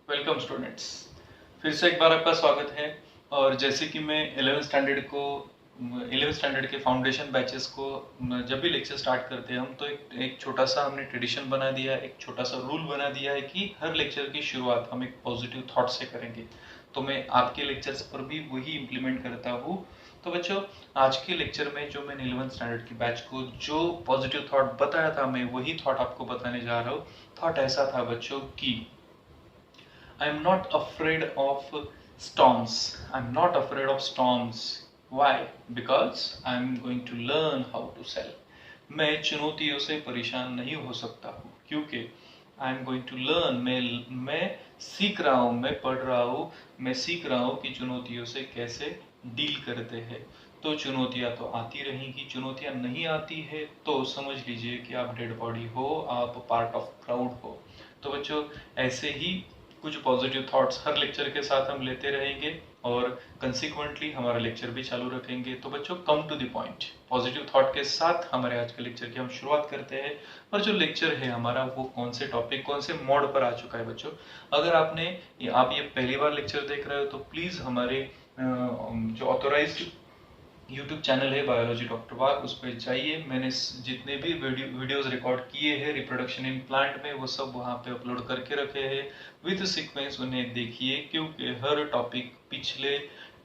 Welcome students. फिर से एक बार आपका स्वागत है। और जैसे कि मैं 11th स्टैंडर्ड के फाउंडेशन बैचेस को जब भी लेक्चर स्टार्ट करते हैं हम तो एक छोटा सा हमने ट्रेडिशन बना दिया है, एक छोटा सा रूल बना दिया है कि हर लेक्चर की शुरुआत हम एक पॉजिटिव थॉट से करेंगे। तो मैं आपके लेक्चर्स पर भी वही इम्प्लीमेंट करता हूँ। तो बच्चों, आज के लेक्चर में जो मैंने 11th स्टैंडर्ड की बैच को जो पॉजिटिव थॉट बताया था, मैं वही थॉट आपको बताने जा रहा हूँ। थॉट ऐसा था बच्चों कि I am not afraid of storms. I'm not afraid of storms. Why? Because I am going to learn how to sell. मैं चुनौतियों से परेशान नहीं हो सकता हूँ क्योंकि I am going to learn. मैं सीख रहा हूँ, मैं पढ़ रहा हूँ, मैं सीख रहा हूँ कि चुनौतियों से कैसे डील करते हैं। तो चुनौतियाँ तो आती रहेंगी, चुनौतियाँ नहीं आती है तो समझ लीजिए कि आप डेड बॉडी हो, आप पार्ट ऑफ क्राउड हो। तो बच्चों, ऐसे ही कुछ पॉजिटिव थॉट्स हर लेक्चर के साथ हम लेते रहेंगे और कंसिक्वेंटली हमारा लेक्चर भी चालू रखेंगे। तो बच्चों, come to the point, positive thought के साथ हमारे आज के लेक्चर की हम शुरुआत करते हैं। और जो लेक्चर है हमारा वो कौन से टॉपिक, कौन से मोड पर आ चुका है बच्चों। अगर आप ये पहली बार लेक्चर देख रहे हो तो प्लीज हमारे जो ऑथोराइज्ड यूट्यूब चैनल है बायोलॉजी डॉक्टर वाघ, उस पर जाइए। मैंने जितने भी वीडियोस रिकॉर्ड किए हैं रिप्रोडक्शन इन प्लांट में, वो सब वहाँ पे अपलोड करके रखे हैं विद सीक्वेंस। उन्हें देखिए क्योंकि हर टॉपिक पिछले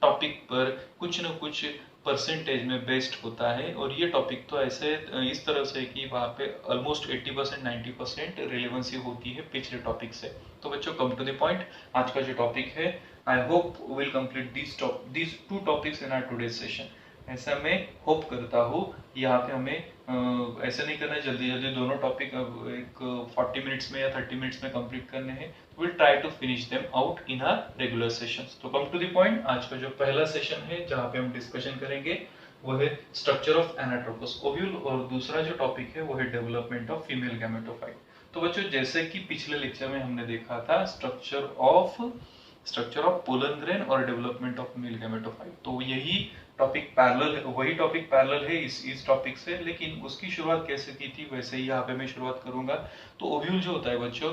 टॉपिक पर कुछ न कुछ परसेंटेज में बेस्ड होता है। और ये टॉपिक तो ऐसे इस तरह से कि वहाँ पे ऑलमोस्ट 80% 90% रिलेवेंसी होती है पिछले टॉपिक से। तो बच्चों, कम टू द पॉइंट, आज का जो टॉपिक है, I hope will complete these two topics in our today's session. ऐसा मैं होप करता हूँ। यहाँ पे हमें ऐसा नहीं करना है जल्दी जल्दी दोनों टॉपिक एक 40 मिनट्स में या 30 मिनट्स में कंप्लीट करने हैं। Will try to finish them out in our regular sessions. तो कम टू द पॉइंट, आज का जो पहला सेशन है जहाँ पे हम डिस्कशन करेंगे वो है स्ट्रक्चर ऑफ एनाट्रोपस ओव्यूल, और दूसरा जो टॉपिक है वो है डेवलपमेंट ऑफ फीमेल गैमेटोफाइट। तो बच्चों, जैसे कि पिछले लेक्चर में हमने देखा था स्ट्रक्चर ऑफ पोलन ग्रेन और डेवलपमेंट ऑफ मेल गैमेटोफाइट, तो यही टॉपिक पैरेलल है, वही टॉपिक पैरेलल है इस टॉपिक से। लेकिन उसकी शुरुआत कैसे की थी वैसे ही यहाँ पे मैं शुरुआत करूंगा। तो ओव्यूल जो होता है बच्चों,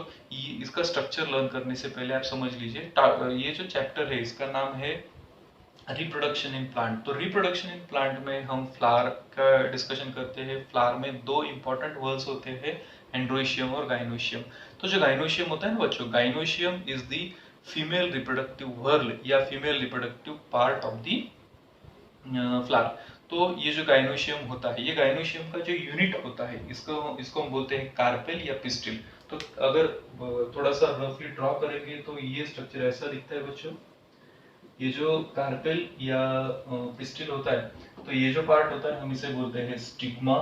इसका स्ट्रक्चर लर्न करने से पहले आप समझ लीजिए, ये जो चैप्टर है इसका नाम है रिप्रोडक्शन इन प्लांट। तो रिप्रोडक्शन इन प्लांट में हम फ्लावर का डिस्कशन करते हैं। फ्लावर में दो इंपॉर्टेंट वर्ड्स होते हैं, एंड्रोशियम और गाइनोशियम। तो जो गाइनोशियम होता है ना बच्चों, gynoecium is the female reproductive whorl या female reproductive part of the flower. तो ये जो गाइनोशियम होता है, ये गाइनोशियम का जो यूनिट होता है, इसको इसको हम बोलते हैं कार्पेल या पिस्टिल। तो अगर थोड़ा सा रफली ड्रॉ करेंगे तो ये स्ट्रक्चर ऐसा दिखता है बच्चों। ये जो कार्पेल या पिस्टिल होता है, तो ये जो पार्ट होता है हम इसे बोलते हैं स्टिग्मा।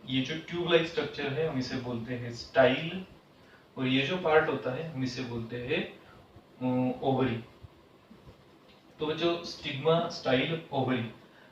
ये जो ट्यूब लाइक स्ट्रक्चर है हम इसे बोलते हैं स्टाइल। और ये जो पार्ट होता है हम इसे बोलते हैं ओवरी। तो बच्चों, स्टिग्मा, स्टाइल, ओवरी,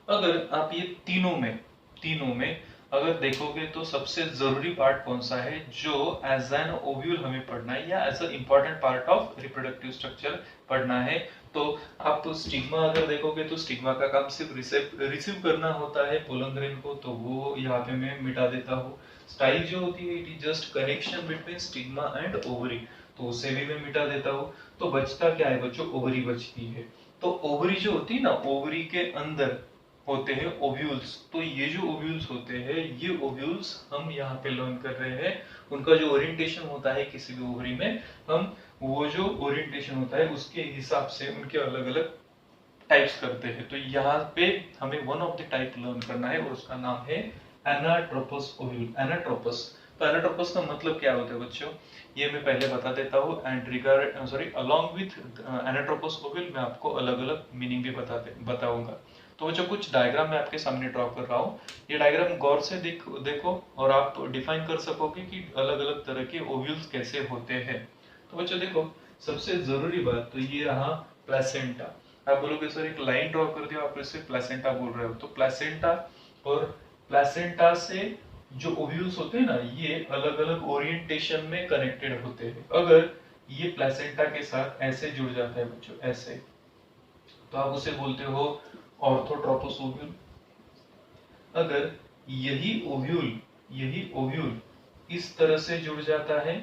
अगर आप ये तीनों में अगर देखोगे तो सबसे जरूरी पार्ट कौन सा है जो एज एन ओव्यूल हमें पढ़ना है या as a important part of reproductive structure पढ़ना है। तो आप स्टिग्मा अगर देखोगे तो स्टिग्मा का काम सिर्फ रिसीव करना होता है पोलन ग्रेन को, तो वो यहाँ पे मैं मिटा देता हूँ। स्टाइल जो होती है it is just connection between stigma and ovary, तो उसे भी मैं मिटा देता हूँ। तो बचता क्या है बच्चों, ओवरी बचती है। तो ओवरी जो होती है ना, ओवरी के अंदर होते हैं ओव्यूल्स। तो ये जो ओव्यूल्स होते हैं, ये ओव्यूल्स हम यहाँ पे लर्न कर रहे हैं। उनका जो ओरिएंटेशन होता है किसी भी ओवरी में, हम वो जो ओरिएंटेशन होता है उसके हिसाब से उनके अलग अलग टाइप्स करते हैं। तो यहाँ पे हमें one of the type learn करना है और उसका नाम है एनाट्रोपस ओव्यूल। एनाट्रोपस, तो एनाट्रोपस का मतलब क्या होता है बच्चों, ये मैं पहले बता देता हूँ। And along with anatropous ovule मैं आपको अलग अलग मीनिंग भी बताऊंगा। तो बच्चों, कुछ डायग्राम मैं आपके सामने ड्रॉ कर रहा हूँ। ये डायग्राम गौर से देखो और आप डिफाइन कर सकोगे कि अलग अलग तरह के ओव्यूल्स कैसे होते हैं। तो बच्चों देखो, सबसे जरूरी बात तो ये रहा प्लेसेंटा। आप बोलोगे सर एक लाइन ड्रॉ कर दिया, आप इसे प्लेसेंटा बोल रहे हो। तो प्लेसेंटा और प्लेसेंटा से जो ओव्यूल्स होते हैं ना, ये अलग अलग ओरिएंटेशन में कनेक्टेड होते हैं। अगर ये प्लेसेंटा के साथ ऐसे जुड़ जाता है बच्चों, ऐसे, तो आप उसे बोलते हो ऑर्थोट्रोपस ओव्यूल। अगर यही ओव्यूल इस तरह से जुड़ जाता है,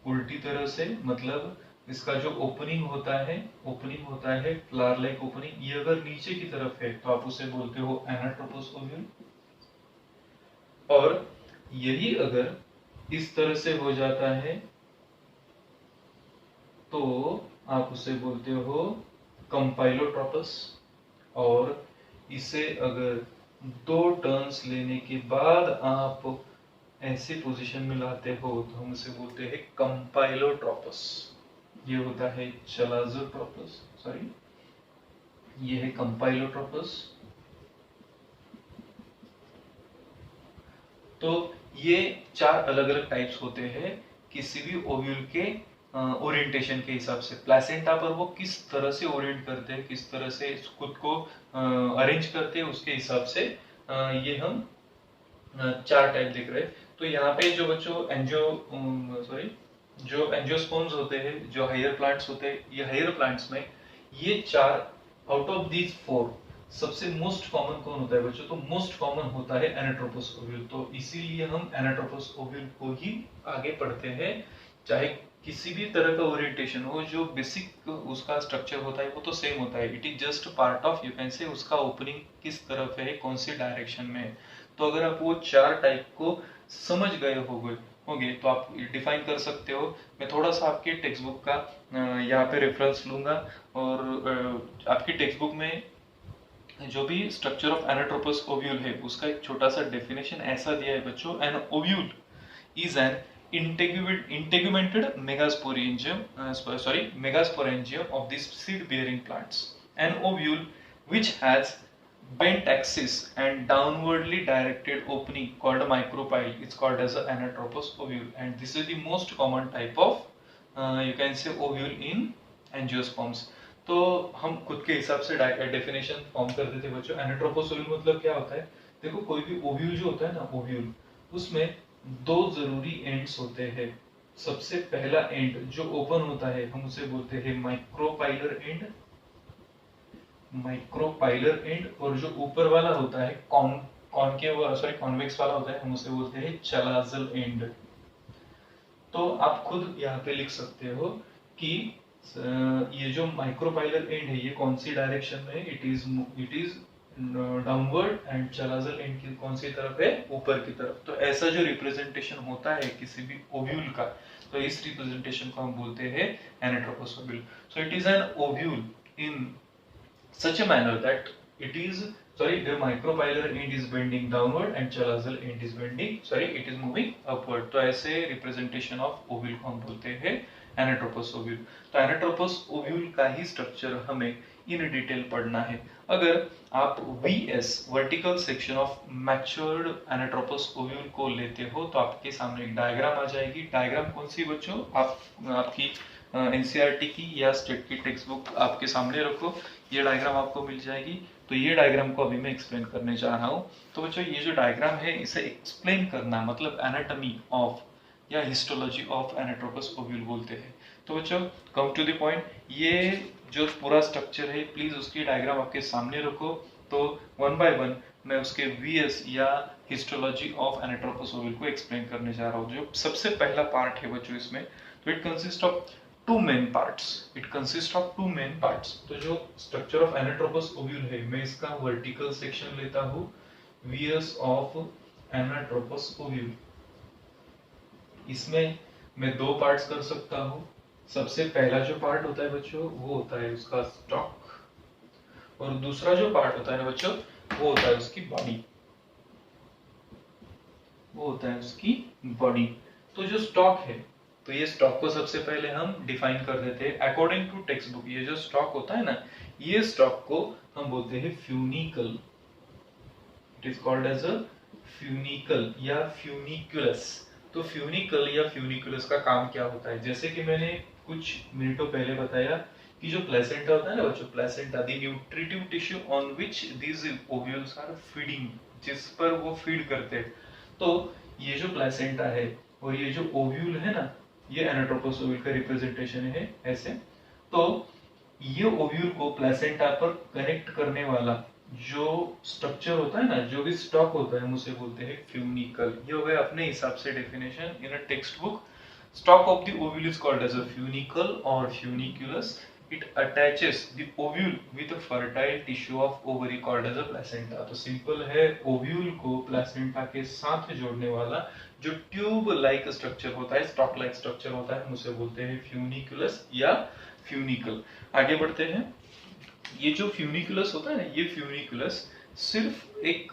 उल्टी तरह से, मतलब इसका जो ओपनिंग होता है फ्लावर लाइक ओपनिंग, ये अगर नीचे की तरफ है तो आप उसे बोलते हो एनाट्रोपस ओव्यूल। और यही अगर इस तरह से हो जाता है तो आप उसे बोलते हो कंपाइलोट्रोपस। और इसे अगर दो टर्न्स लेने के बाद आप ऐसे पोजीशन में लाते हो तो हम उसे बोलते हैं कंपाइलोट्रोपस। ये होता है चलाज़ोट्रोपस, सॉरी ये है कंपाइलोट्रोपस। तो ये चार अलग अलग टाइप्स होते हैं किसी भी ओव्यूल के ओरिएंटेशन के हिसाब से। प्लेसेंटा पर वो किस तरह से ओरिएंट करते हैं, किस तरह से खुद को अरेंज करते हैं, उसके हिसाब से ये हम चार टाइप देख रहे हैं। तो यहाँ पे जो बच्चों जो एंजियोस्पर्म्स होते हैं, जो हायर प्लांट्स होते हैं, ये हायर प्लांट्स में ये चार आउट ऑफ दीज फोर सबसे मोस्ट कॉमन कौन होता है बच्चों? तो मोस्ट कॉमन होता है एनाट्रोपस ओव्यूल। तो इसीलिए हम एनाट्रोपस ओव्यूल को ही आगे पढ़ते हैं। चाहे किसी भी तरह का ओरिएंटेशन हो, जो बेसिक उसका स्ट्रक्चर होता है वो तो सेम होता है। It is just part of, you can say, उसका ओपनिंग किस तरफ है, कौन सी डायरेक्शन में है। तो अगर आप वो चार टाइप को समझ गए होंगे तो आप डिफाइन कर सकते हो। मैं थोड़ा सा आपके टेक्स्ट बुक का यहाँ पे रेफरेंस लूंगा, और आपकी टेक्स्ट बुक में जो भी स्ट्रक्चर ऑफ एनाट्रोपस ओव्यूल है उसका एक छोटा सा डेफिनेशन ऐसा दिया है बच्चों। An ovule is an integumented megasporangium of these seed bearing plants. An ovule which has bent axis and downwardly directed opening called a micropyle is called as an anatropous ovule, and this is the most common type of you can say ovule in angiosperms. तो हम खुद के हिसाब से definition form कर देते बच्चों। Anatropous ovule मतलब क्या होता है? देखो कोई भी ओव्यूल जो होता है ना, ओव्यूल उसमें दो जरूरी एंड्स होते हैं। सबसे पहला एंड जो ओपन होता है हम उसे बोलते हैं माइक्रोपाइलर एंड, और जो ऊपर वाला होता है कॉन्वेक्स वाला होता है, हम उसे बोलते हैं चलाजल एंड। तो आप खुद यहाँ पे लिख सकते हो कि ये जो माइक्रोपाइलर एंड है ये कौन सी डायरेक्शन में है? It is downward, and chalazal end की कौन सी तरफ है? ऊपर की तरफ। तो ऐसा जो रिप्रेजेंटेशन होता है किसी भी ओव्यूल का, तो इस रिप्रेजेंटेशन को हम बोलते हैं anatropous ovule. So it is N ovule in such a manner that it is the micropylar end is bending downward and chalazal end is it is moving upward। तो ऐसे रिप्रेजेंटेशन ऑफ ओव्यूल को हम बोलते हैं anatropous ovule. तो anatropous ovule का ही structure हमें in detail पढ़ना है। अगर आप VS vertical section of matured anatropous ovule को लेते हो तो आपके सामने एक डायग्राम आ जाएगी। डायग्राम कौन सी बच्चों? आपकी एनसीईआरटी की या स्टेट की टेक्स्ट बुक आपके सामने रखो, ये डायग्राम आपको मिल जाएगी। तो ये डायग्राम को अभी मैं एक्सप्लेन करने जा रहा हूँ। तो बच्चों ये जो डायग्राम है इसे एक्सप्लेन करना मतलब एनाटॉमी ऑफ या हिस्टोलॉजी ऑफ एनाट्रोपस ओव्यूल बोलते हैं। तो बच्चों कम टू द पॉइंट, ये जो पूरा स्ट्रक्चर है प्लीज उसकी डायग्राम आपके सामने रखो। तो वन बाय वन मैं उसके VS या हिस्टोलॉजी ऑफ एनाट्रोपस ओव्यूल को एक्सप्लेन करने जा रहा हूँ। जो सबसे पहला पार्ट है बच्चों इसमें, तो it consist of two main parts. तो जो स्ट्रक्चर ऑफ एनाट्रोपस ओव्यूल है मैं इसका वर्टिकल सेक्शन लेता हूँ VS ऑफ एनाट्रोपस ओव्यूल। इसमें मैं दो पार्ट्स कर सकता हूँ। सबसे पहला जो पार्ट होता है बच्चों वो होता है उसका स्टॉक, और दूसरा जो पार्ट होता है ना बच्चों वो होता है उसकी बॉडी। तो जो स्टॉक है, तो ये स्टॉक को सबसे पहले हम डिफाइन कर देते हैं अकॉर्डिंग टू टेक्स्ट बुक। ये जो स्टॉक होता है ना, ये स्टॉक को हम बोलते हैं funicle. It is called as a funicle या फ्यूनिकुलस। तो फ्यूनिकल या फ्यूनिकुलस का काम क्या होता है? जैसे कि मैंने कुछ मिनटों पहले बताया कि जो प्लेसेंटा होता है ना बच्चों, placenta the nutritive tissue on which these ovules are feeding, जिस पर वो फीड करते हैं। तो ये जो प्लेसेंटा है और ये जो ओव्यूल है ना, ये एनाट्रोपस ओव्यूल का रिप्रेजेंटेशन है ऐसे। तो ये ओव्यूल को प्लेसेंटा पर कनेक्ट करने वाला जो स्ट्रक्चर होता है ना, जो भी स्टॉक होता है हम उसे बोलते हैं फ्यूनिकल। ये हो गया अपने हिसाब से definition in a text book. Stalk of the ovule is called as a funicle or funiculus. It attaches the ovule with a fertile tissue of ovary called as a placenta. तो simple है, ovule को placenta के साथ जोड़ने वाला जो tube like structure होता है, स्टॉक लाइक स्ट्रक्चर होता है, हम उसे बोलते हैं फ्यूनिकुलस या फ्यूनिकल। आगे बढ़ते हैं। ये जो फ्यूनिकुलस होता है ना, ये फ्यूनिकुलस सिर्फ एक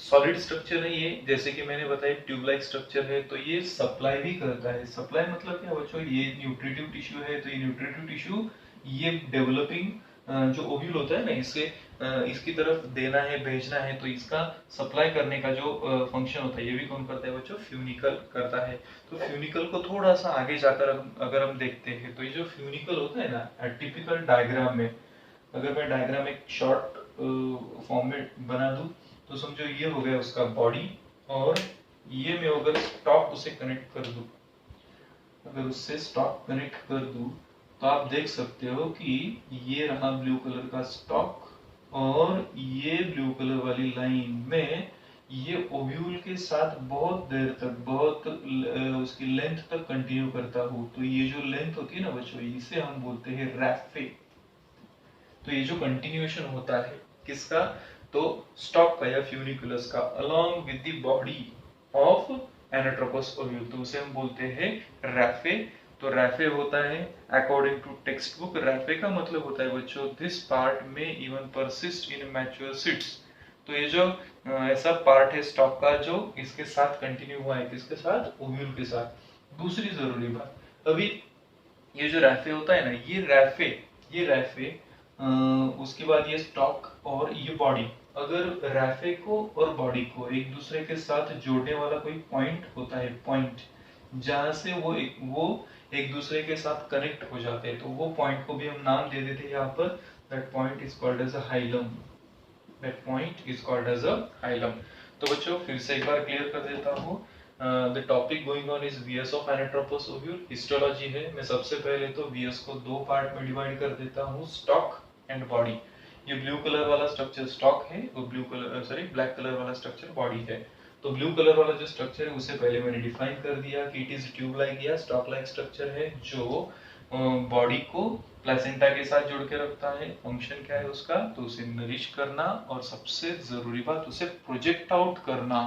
सॉलिड स्ट्रक्चर नहीं है, जैसे कि मैंने बताया ट्यूब लाइक स्ट्रक्चर है, तो ये सप्लाई भी करता है। सप्लाई मतलब क्या बच्चों, ये न्यूट्रिटिव टिश्यू है, तो ये न्यूट्रिटिव टिश्यू ये डेवलपिंग जो ओव्यूल होता है ना, इसे इसकी तरफ देना है, भेजना है, तो इसका सप्लाई करने का जो फंक्शन होता है, ये भी कौन करता है बच्चों, फ्यूनिकल करता है। तो फ्यूनिकल को थोड़ा सा आगे जाकर अगर हम देखते हैं, तो ये जो फ्यूनिकल होता है ना, टिपिकल डायग्राम में, अगर मैं डायग्राम एक शॉर्ट फॉर्म में बना दूं, तो समझो ये हो गया उसका बॉडी, और ये मैं अगर स्टॉक उसे कनेक्ट कर दूं, अगर उससे स्टॉक कनेक्ट कर दूं, तो आप देख सकते हो कि ये रहा ब्लू कलर का स्टॉक, और ये ब्लू कलर वाली लाइन में ये ओव्यूल के साथ बहुत देर तक, बहुत उसकी लेंथ तक कंटिन्यू करता हूँ। तो ये जो लेंथ होती है ना बच्चों, इसे हम बोलते हैं रैफे। तो ये जो कंटिन्यूएशन होता है किसका, तो स्टॉक का या फ्यूनिकुलस का, along with the body of anatropous ovule, तो उसे हम बोलते हैं रैफे। तो रैफे होता है अकॉर्डिंग टू टेक्स्ट बुक, रैफे का मतलब होता है बच्चों, दिस पार्ट में even persist in mature seeds. तो ये जो ऐसा पार्ट है स्टॉक का जो इसके साथ कंटिन्यू हुआ है, किसके साथ, ओव्यूल के साथ। दूसरी जरूरी बात, अभी ये जो रैफे होता है ना, ये रैफे उसके बाद ये स्टॉक और ये बॉडी, अगर रैफे को और बॉडी को एक दूसरे के साथ जोड़ने वाला कोई पॉइंट होता है, पॉइंट जहां से वो एक दूसरे के साथ कनेक्ट हो जाते हैं, तो वो पॉइंट को भी हम नाम दे देते हैं यहाँ पर, that point is called as a hilum, that point is called as a hilum. तो बच्चों फिर से एक बार क्लियर कर देता हूँ, the topic going on is VS of anatropous ovule, histology है। मैं सबसे पहले तो वीएस को दो पार्ट में डिवाइड कर देता हूँ, स्टॉक एंड बॉडी। ये ब्लू कलर वाला स्ट्रक्चर स्टॉक है, और ब्लैक कलर वाला स्ट्रक्चर बॉडी है। तो ब्लू कलर वाला जो स्ट्रक्चर है उसे पहले मैंने डिफाइन कर दिया कि इट इज ट्यूब लाइक या स्टॉक लाइक स्ट्रक्चर है, जो बॉडी को प्लेसेंटा के साथ जोड़ के रखता है। फंक्शन क्या है उसका, तो उसे नरिश करना, और सबसे जरूरी बात उसे प्रोजेक्ट आउट करना,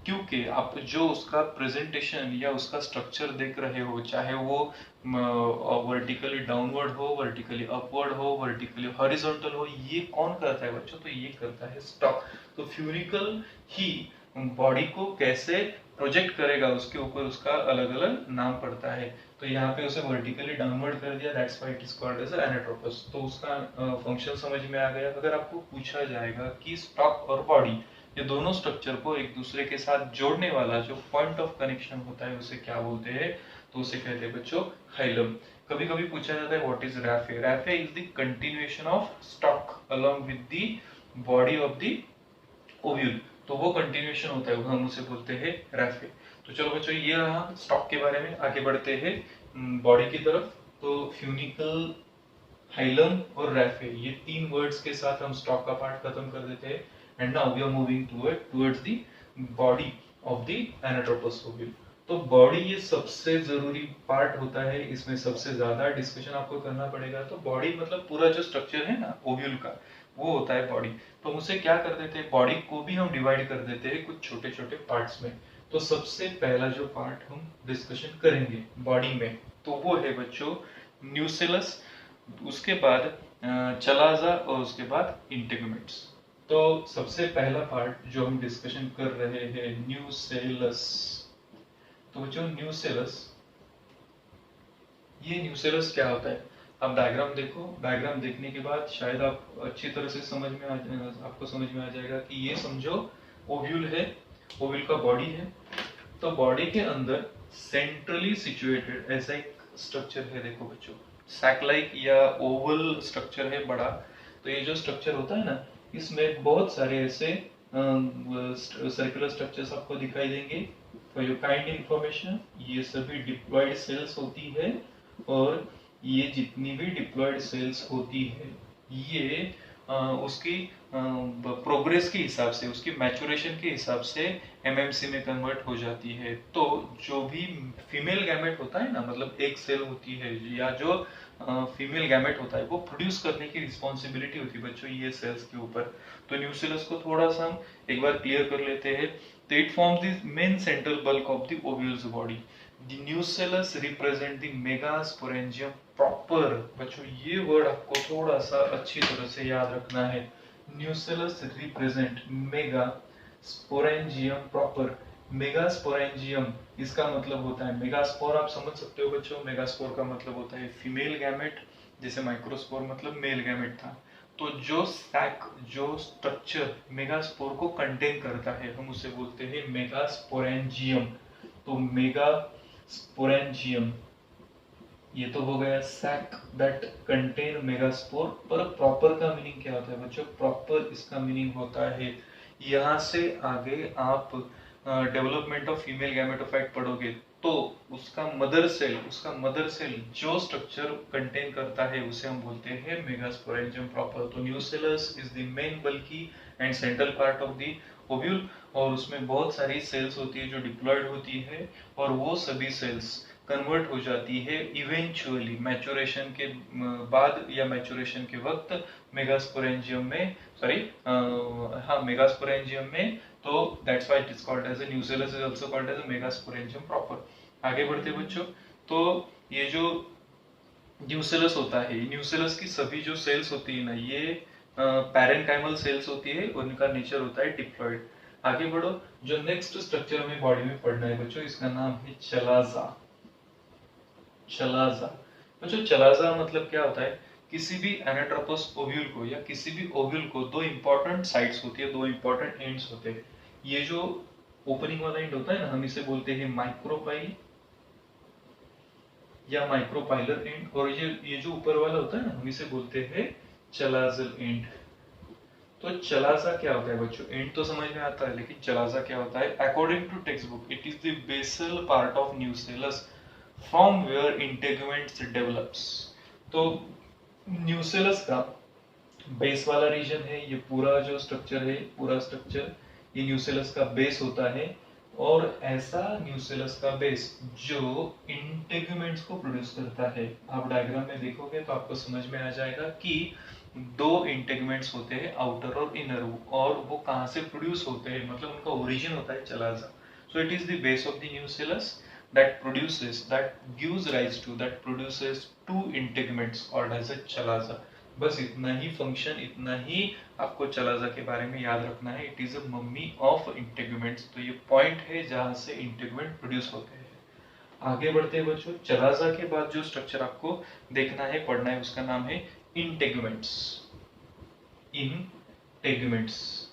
क्योंकि आप जो उसका प्रेजेंटेशन या उसका स्ट्रक्चर देख रहे हो, चाहे वो वर्टिकली डाउनवर्ड हो, वर्टिकली अपवर्ड हो, वर्टिकली हॉरिजॉन्टल हो, ये कौन करता है बच्चों, तो ये करता है स्टॉक। तो फ्यूनिकल ही बॉडी को कैसे प्रोजेक्ट करेगा, उसके ऊपर उसका अलग अलग नाम पड़ता है। तो यहाँ पे उसे वर्टिकली डाउनवर्ड कर दिया, that's why it is called as anatropous. तो उसका फंक्शन समझ में आ गया। अगर आपको पूछा जाएगा कि स्टॉक और बॉडी, ये दोनों स्ट्रक्चर को एक दूसरे के साथ जोड़ने वाला जो पॉइंट ऑफ कनेक्शन होता है, उसे क्या बोलते हैं, तो उसे कहते हैं बच्चों हाइलम। कभी कभी पूछा जाता है what is raphe. Raphe is the continuation of stalk along with the body of the ovule, तो वो कंटिन्यूएशन होता है, हम उसे बोलते हैं रैफे। तो चलो बच्चों, ये रहा स्टॉक के बारे में। आगे बढ़ते हैं बॉडी की तरफ। तो फ्यूनिकल, हाइलम और रैफे, ये तीन वर्ड्स के साथ हम स्टॉक का पार्ट खत्म कर देते हैं। And now we are moving towards the body of the anatropous ovule. तो बॉडी ये सबसे जरूरी पार्ट होता है, इसमें सबसे ज्यादा डिस्कशन आपको करना पड़ेगा। तो बॉडी मतलब पूरा जो स्ट्रक्चर है ना ओव्यूल का, वो होता है बॉडी। तो उसे क्या कर देते हैं, बॉडी को भी हम डिवाइड कर देते हैं कुछ छोटे छोटे पार्ट्स में। तो सबसे पहला जो पार्ट हम डिस्कशन करेंगे बॉडी में, तो वो है बच्चों न्यूसेलस, उसके बाद चलाजा, और उसके बाद इंटेगुमेंट्स। तो सबसे पहला पार्ट जो हम डिस्कशन कर रहे हैं, न्यूसेलस। तो बच्चों न्यूसेलस, ये न्यूसेलस क्या होता है, आप डायग्राम देखो। डायग्राम देखने के बाद शायद आप अच्छी तरह से आपको समझ में आ जाएगा कि ये समझो ओव्यूल है, ओव्यूल का बॉडी है। तो बॉडी के अंदर सेंट्रली सिचुएटेड ऐसा एक स्ट्रक्चर है, देखो बच्चों, सैक लाइक या ओवल स्ट्रक्चर है बड़ा। तो ये जो स्ट्रक्चर होता है ना, इसमें बहुत सारे ऐसे सर्कुलर स्ट्रक्चर्स आपको दिखाई देंगे। फॉर योर काइंड इंफॉर्मेशन, ये सभी डिप्लॉयड सेल्स होती है, और ये जितनी भी डिप्लॉयड सेल्स होती है, ये उसकी प्रोग्रेस के हिसाब से, उसकी मैचुरेशन के हिसाब से एमएमसी में कन्वर्ट हो जाती है। तो जो भी फीमेल गैमेट होता है ना, मतलब एक सेल होती है या जो फीमेल गैमेट होता है, वो प्रोड्यूस करने की रिस्पॉन्सिबिलिटी होती है बच्चों ये सेल्स के ऊपर। तो न्यूसेलस को थोड़ा सा हम एक बार क्लियर कर लेते हैं। तो it forms the main central bulk of the ovules body. The nucellus represent the megasporangium proper. बच्चों ये वर्ड आपको थोड़ा सा अच्छी तरह से याद रखना है। Nucellus represent megasporangium proper. Megasporangium इसका मतलब होता है, मेगास्पोर आप समझ सकते हो बच्चों, मेगास्पोर का मतलब होता है फीमेल गैमेट, जैसे माइक्रोस्पोर मतलब मेल गैमेट था। तो जो सैक, जो स्ट्रक्चर मेगास्पोर को कंटेन करता है, हम उसे बोलते हैं मेगास्पोरेंजियम। तो मेगास्पोरेंजियम ये तो हो गया सैक दैट कंटेन मेगास्पोर। पर प्रॉपर का मीनिंग क्या होता है बच्चों? प्रॉपर इसका मीनिंग होता है, यहाँ से आगे आप डेवलपमेंट ऑफ फीमेल गैमेटोफाइट पढ़ोगे तो उसका मदर सेल जो स्ट्रक्चर कंटेन करता है उसे हम बोलते हैं मेगास्पोरेंजियम प्रॉपर। तो nucellus is the main bulky and central part of the ovule, और उसमें बहुत सारी सेल्स होती है जो डिप्लॉयड होती है, और वो सभी सेल्स कन्वर्ट हो जाती है इवेंचुअली मैचुरेशन के बाद या मैचुरेशन के वक्त मेगास्पोरेंजियम में, मेगास्पोरेंजियम में। तो that's why it is called as a nucellus is also called as a megasporangium proper. आगे बढ़ते बच्चों, तो ये जो न्यूसेलस होता है, न्यूसेलस की सभी जो सेल्स होती है ना, ये पैरेनकाइमल सेल्स होती है, उनका नेचर होता है डिप्लॉयड। आगे बढ़ो, जो नेक्स्ट स्ट्रक्चर हमें बॉडी में पढ़ना है बच्चों, इसका नाम है चलाजा। चलाजा बच्चों, चलाजा मतलब क्या होता है? किसी भी एनाट्रोपस ओव्यूल को या किसी भी ओव्यूल को दो इंपॉर्टेंट साइट्स होती है, दो इंपॉर्टेंट एंड्स होते हैं। ये जो ओपनिंग वाला एंड होता है ना, हम इसे बोलते हैं माइक्रोपाइल या माइक्रोपाइलर एंड, और ये जो ऊपर वाला होता है ना, हम इसे बोलते हैं चलाजल एंड। तो चलाजा क्या होता है बच्चों? एंड तो समझ में आता है, लेकिन चलाजा क्या होता है? According to text book, it is the basal part of nucellus from where integuments develops. तो न्यूसेलस का बेस वाला रीजन है, ये पूरा जो स्ट्रक्चर है, पूरा स्ट्रक्चर ये न्यूसेलस का बेस होता है। और ऐसा न्यूसेलस का बेस जो इंटेगुमेंट्स को प्रोड्यूस करता है। आप डायग्राम में देखोगे तो आपको समझ में आ जाएगा कि दो इंटेगुमेंट्स होते हैं, आउटर और इनर, और वो कहाँ से प्रोड्यूस होते हैं, मतलब उनका ओरिजिन होता है chalaza. So it is the base of the nucellus that gives rise to, that produces two integuments called as a chalaza। बस इतना ही फंक्शन, इतना ही आपको चलाजा के बारे में याद रखना है। It is a mummy of integuments. तो ये पॉइंट है जहां से इंटेगुमेंट प्रोड्यूस होते हैं। आगे बढ़ते हैं बच्चों, चलाजा के बाद जो स्ट्रक्चर आपको देखना है, पढ़ना है, उसका नाम है इंटेगुमेंट्स। इंटेगुमेंट्स,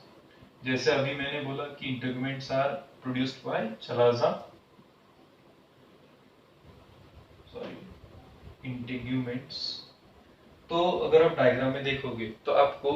जैसे अभी मैंने बोला कि integuments are produced by chalaza, integuments. तो अगर आप डायग्राम में देखोगे तो आपको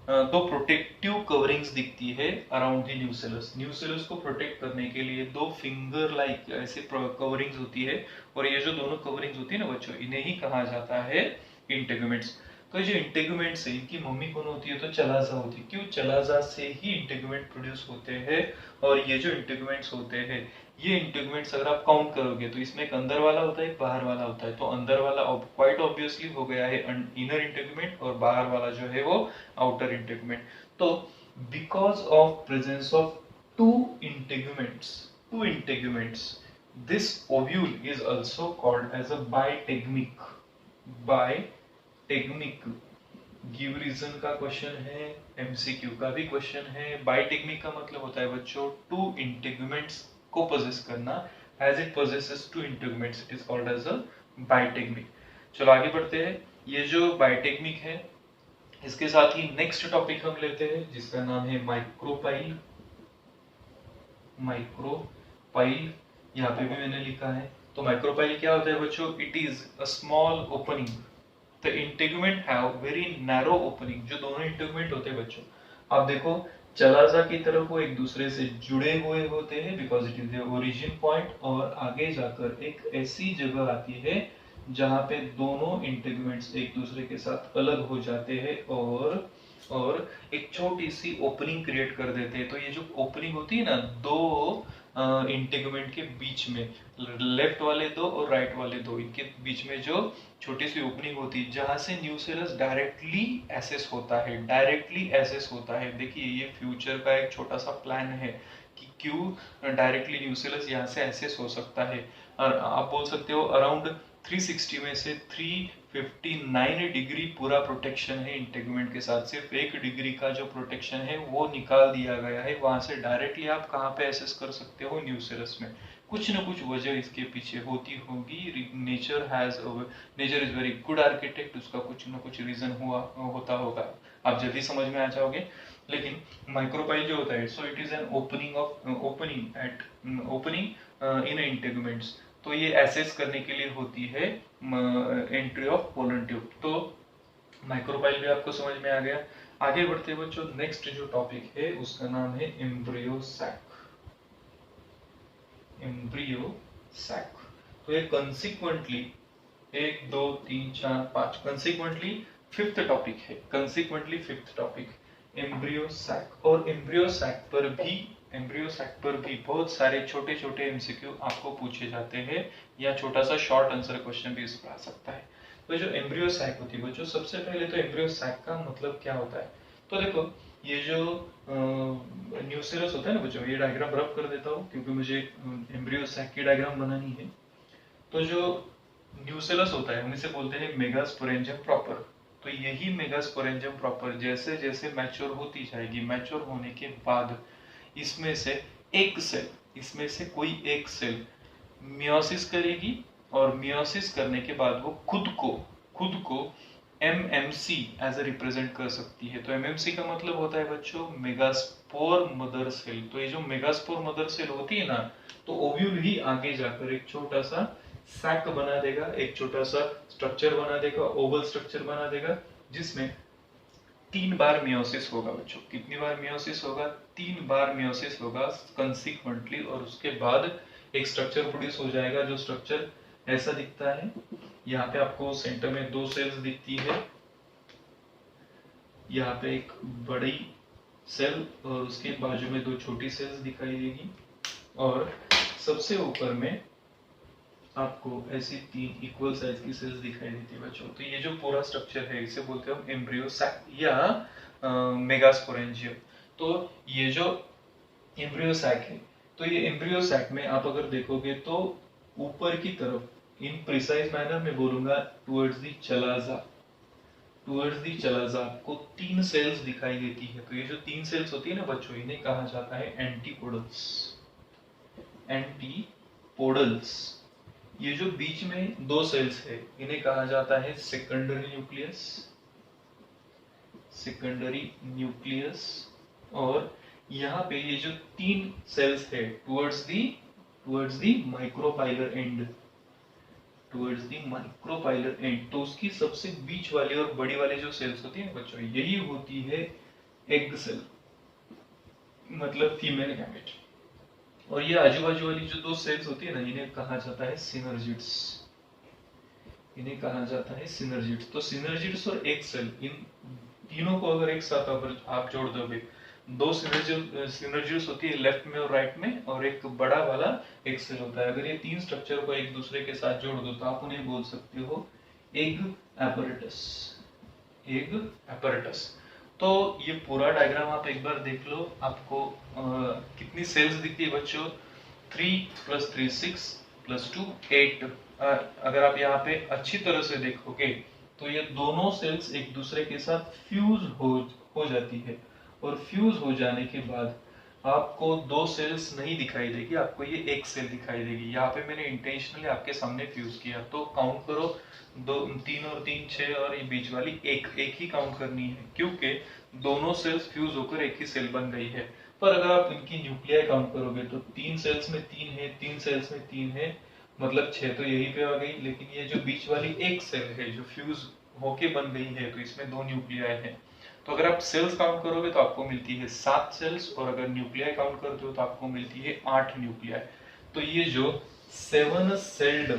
दो प्रोटेक्टिव कवरिंग्स दिखती है अराउंड द न्यूसेलस। न्यूसेलस को प्रोटेक्ट करने के लिए दो फिंगर लाइक ऐसे कवरिंग्स होती है, और ये जो दोनों कवरिंग्स होती है ना बच्चों, इन्हें ही कहा जाता है इंटेगुमेंट्स। तो जो इंटेगुमेंट्स है, इनकी मम्मी कौन होती है? तो चलाजा होती है। क्यों? चलाजा से ही इंटेगुमेंट प्रोड्यूस होते हैं। और ये जो इंटेगुमेंट्स होते हैं, ये इंटेगुमेंट्स अगर आप काउंट करोगे तो इसमें एक अंदर वाला होता है, एक बाहर वाला होता है। तो अंदर वाला क्वाइट ऑब्वियसली हो गया है इनर इंटेगुमेंट, और बाहर वाला जो है वो आउटर इंटेगुमेंट। तो because of presence of two integuments, this ovule is also called as a bitegmic. Bitegmic give reason का क्वेश्चन है, एमसीक्यू का भी क्वेश्चन है। बायटेगमिक का मतलब होता है बच्चों टू इंटेगुमेंट्स को पोजेस करना, as it possesses two integuments, it is called as a बायटेगमिक। चलो आगे बढ़ते हैं। ये जो बायटेगमिक है, इसके साथ ही नेक्स्ट टॉपिक हम लेते हैं जिसका नाम है माइक्रोपाइल। माइक्रोपाइल यहाँ पे भी मैंने लिखा है। तो माइक्रोपाइल क्या होता है बच्चों? It is a small opening, the integument have very narrow opening. जो दोनों इंटेगुमेंट होते हैं बच्चों, आप देखो चलाजा की तरफ वो एक दूसरे से जुड़े हुए होते हैं because it is the origin point, और आगे जाकर एक ऐसी जगह आती है जहां पे दोनों इंटेगुमेंट्स एक दूसरे के साथ अलग हो जाते हैं, और और एक छोटी सी ओपनिंग क्रिएट कर देते हैं। तो ये जो ओपनिंग होती है ना, दो इंटेगुमेंट के बीच में, लेफ्ट वाले दो और राइट वाले दो, इनके बीच में जो छोटी सी ओपनिंग होती है, जहां से न्यूसेलस डायरेक्टली एसेस होता है, डायरेक्टली एसेस होता है। देखिए ये फ्यूचर का एक छोटा सा प्लान है कि क्यों डायरेक्टली न्यूसेलस यहाँ से एसेस हो सकता है। और आप बोल सकते हो अराउंड 360 में से 359 डिग्री पूरा प्रोटेक्शन है इंटेगुमेंट के साथ, सिर्फ 1 डिग्री का जो प्रोटेक्शन है वो निकाल दिया गया है। वहां से डायरेक्टली आप कहाँ पे एसेस कर सकते हो, न्यूसेलस में। कुछ न कुछ वजह इसके पीछे होती होगी। Nature is very good architect, उसका कुछ न कुछ रीजन होता होगा, आप जल्दी समझ में आ जाओगे। लेकिन माइक्रोपाइल जो होता है, so it is an opening in integuments. तो ये एसेस करने के लिए होती है एंट्री ऑफ पोलन ट्यूब। तो माइक्रोपाइल भी आपको समझ में आ गया। आगे बढ़ते हुए बच्चों, नेक्स्ट जो टॉपिक है उसका नाम है एम्ब्रियो सैक। एम्ब्रियो सैक, तो ये कंसिक्वेंटली 1 2 3 4 5 कंसिक्वेंटली फिफ्थ टॉपिक है, consequently fifth topic embryo sac. और एम्ब्रियो सैक पर भी बहुत सारे छोटे छोटे एमसीक्यू आपको पूछे जाते हैं, या छोटा सा शॉर्ट आंसर क्वेश्चन भी इसमें आ सकता है। तो जो एम्ब्रियो सैक होती है बच्चों, सबसे पहले तो एम्ब्रियो सैक का मतलब क्या होता है। तो देखो ये जो न्यूसेलस होता है ना बच्चों, ये डायग्राम रब कर देता हूँ क्योंकि मुझे एम्ब्रियो सैक की डायग्राम बनानी है। तो जो न्यूसेलस होता है हम इसे बोलते हैं मेगास्पोरेंजियम प्रॉपर। तो यही मेगास्पोरेंजियम प्रॉपर जैसे जैसे मैच्योर होती जाएगी, मैच्योर होने के बाद इसमें से कोई एक सेल मियोसिस करेगी, और मियोसिस करने के बाद वो खुद को एमएमसी एज ए रिप्रेजेंट कर सकती है। तो एमएमसी का मतलब होता है बच्चों मेगास्पोर मदर सेल। तो ये जो मेगास्पोर मदर सेल होती है ना, तो ओव्यूल ही आगे जाकर एक छोटा सा सैक बना देगा, एक छोटा सा स्ट्रक्चर बना देगा, ओवल स्ट्रक्चर बना देगा, जिसमें 3 बार मियोसिस होगा बच्चों। कितनी बार मियोसिस होगा? 3 बार मियोसिस होगा कंसिक्वेंटली, और उसके बाद एक स्ट्रक्चर प्रोड्यूस हो जाएगा, जो स्ट्रक्चर ऐसा दिखता है। यहाँ पे आपको सेंटर में 2 सेल्स दिखती है, यहाँ पे एक बड़ी सेल और उसके बाजू में 2 छोटी सेल्स दिखाई देगी, और सबसे ऊपर में आपको ऐसी 3 इक्वल साइज की सेल्स दिखाई देती है बच्चों। तो ये जो पूरा स्ट्रक्चर है इसे बोलते हैं हम एम्ब्रियो सैक या मेगास्पोरेंजियम। तो ये जो एम्ब्रियो सैक है, तो ये एम्ब्रियो सैक में आप अगर देखोगे तो ऊपर की तरफ, इन प्रिसाइज मैनर में बोलूंगा, टुवर्ड्स दी चलाजा आपको 3 सेल्स दिखाई देती है। तो ये जो 3 सेल्स होती है ना बच्चों, इन्हें कहा जाता है एंटीपोडल्स। ये जो बीच में 2 सेल्स है इन्हें कहा जाता है सेकेंडरी न्यूक्लियस। और यहाँ पे ये जो 3 सेल्स है टुवर्ड्स दी माइक्रोपाइलर एंड, तो उसकी सबसे बीच वाली और बड़ी वाली जो सेल्स होती है बच्चों, यही होती है एग सेल, मतलब फीमेल गैमेट। और ये आजू बाजू वाली जो 2 सेल्स होती है ना, इन्हें कहा जाता है सिनर्जिड्स। तो सिनर्जिड्स और एक सेल, इन तीनों को अगर एक साथ अगर आप जोड़ दोगे, 2 सिनर्जिड्स होती है लेफ्ट में और राइट में, और एक बड़ा वाला एक सेल होता है। अगर ये 3 स्ट्रक्चर को एक दूसरे के साथ जोड़ दो तो आप उन्हें बोल सकते हो एग एपरेटस। तो ये पूरा डायग्राम आप एक बार देख लो, आपको कितनी सेल्स दिखती है बच्चों? 3 + 3 6 + 2 8। अगर आप यहाँ पे अच्छी तरह से देखोगे तो ये दोनों सेल्स एक दूसरे के साथ फ्यूज हो जाती है, और फ्यूज हो जाने के बाद आपको 2 सेल्स नहीं दिखाई देगी, आपको ये एक सेल दिखाई देगी। यहाँ पे मैंने इंटेंशनली आपके सामने फ्यूज किया। तो काउंट करो, 2 3 और 3 6, और ये बीच वाली एक ही काउंट करनी है, क्योंकि दोनों सेल्स फ्यूज होकर एक ही सेल बन गई है। पर अगर आप इनकी न्यूक्लियाई काउंट करोगे तो 3 सेल्स में 3 है, 3 सेल्स में 3 है, मतलब 6 तो यही पे आ गई। लेकिन ये जो बीच वाली एक सेल है जो फ्यूज होके बन गई है, तो इसमें 2 न्यूक्लियाई है। तो अगर आप सेल्स काउंट करोगे तो आपको मिलती है 7 सेल्स, और अगर न्यूक्लियाई काउंट करते हो तो आपको मिलती है 8 न्यूक्लियाई। तो ये जो 7 सेल्ड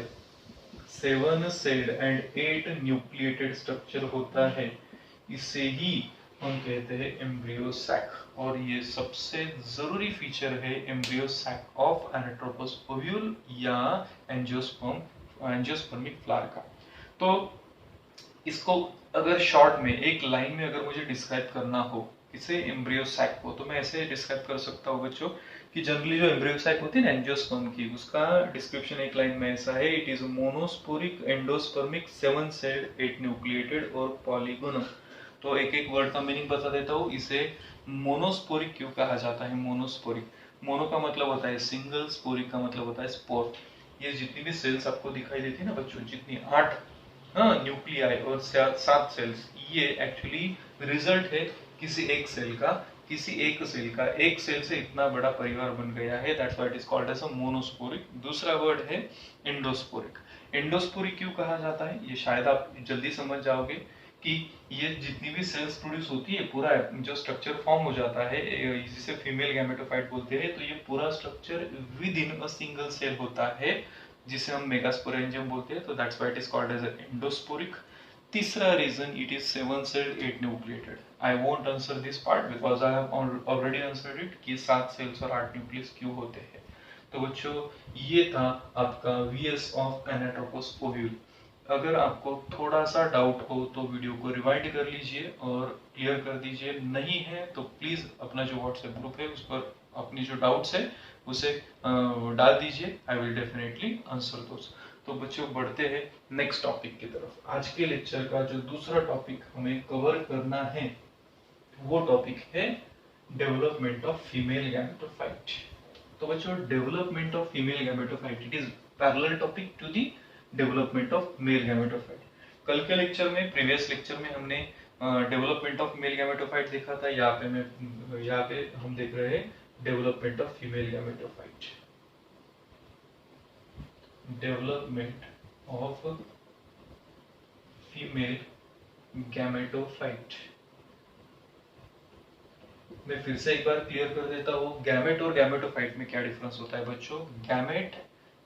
एंड 8 न्यूक्लिएटेड स्ट्रक्चर होता है, इसे ही हम कहते हैं एम्ब्रियो सैक, और ये सबसे जरूरी फीचर है embryo sac of anatropous ovule या एंजियोस्पर्मिक फ्लावर का। तो इसको अगर शॉर्ट में एक लाइन में अगर मुझे डिस्क्राइब करना हो इसे एम्ब्रियो सैक को, तो मैं ऐसे डिस्क्राइब कर सकता हूँ बच्चों कि जनरली जो एम्ब्रियो सैक होती है ना एंजियोस्पर्म की, उसका डिस्क्रिप्शन एक लाइन में ऐसा है, it is monosporic endospermic 7 celled 8 nucleated और पॉलीगोनल। तो एक एक वर्ड का मीनिंग बता देता हूँ। इसे मोनोस्पोरिक क्यों कहा जाता है? मोनोस्पोरिक, मोनो का मतलब होता है सिंगल, स्पोरिक का मतलब होता है स्पोर। ये जितनी भी सेल्स आपको दिखाई देती है ना बच्चों, जितनी 8 न्यूक्लियाई और 7 सेल्स, ये एक्चुअली रिजल्ट है किसी एक सेल का, किसी एक सेल का, एक सेल से इतना बड़ा परिवार बन गया है, that's why it is called as a monosporic. दूसरा वर्ड है एंडोस्पोरिक। एंडोस्पोरिक क्यों कहा जाता है ये शायद आप जल्दी समझ जाओगे कि ये जितनी भी सेल्स प्रोड्यूस होती है, पूरा जो स्ट्रक्चर फॉर्म हो जाता है जिसे फीमेल गैमेटोफाइट बोलते हैं, तो ये पूरा structure within a single cell होता है जिसे हम मेगास्पोरेंजियम बोलते हैं, तो that's why it is called as endosporic. तीसरा reason, it is 7 celled 8 nucleated. I won't answer this part because I have already answered it कि 7 सेल्स और 8 न्यूक्लियस क्यों होते हैं। तो बच्चों ये था आपका वीएस ऑफ एनाट्रोपस ओव्यूल। अगर आपको थोड़ा सा डाउट हो तो वीडियो को रिवाइंड कर लीजिए और क्लियर कर दीजिए, नहीं है तो प्लीज अपना जो व्हाट्सएप ग्रुप है उस पर अपनी जो डाउट्स है उसे डाल दीजिए, आई विल डेफिनेटली आंसर दोस। तो बच्चों बढ़ते हैं नेक्स्ट टॉपिक की तरफ। आज के लेक्चर का जो दूसरा टॉपिक हमें कवर करना है वो टॉपिक है डेवलपमेंट ऑफ फीमेल गैमेटोफाइट। तो बच्चों development of female gametophyte it is parallel topic to the development of male gametophyte. कल के लेक्चर में, प्रीवियस लेक्चर में हमने डेवलपमेंट ऑफ मेल गैमेटोफाइट देखा था। यहाँ पे हम देख रहे हैं development of female gametophyte. Development of female gametophyte. मैं फिर से एक बार क्लियर कर देता हूँ, गैमेट और गैमेटोफाइट में क्या डिफरेंस होता है बच्चों। गैमेट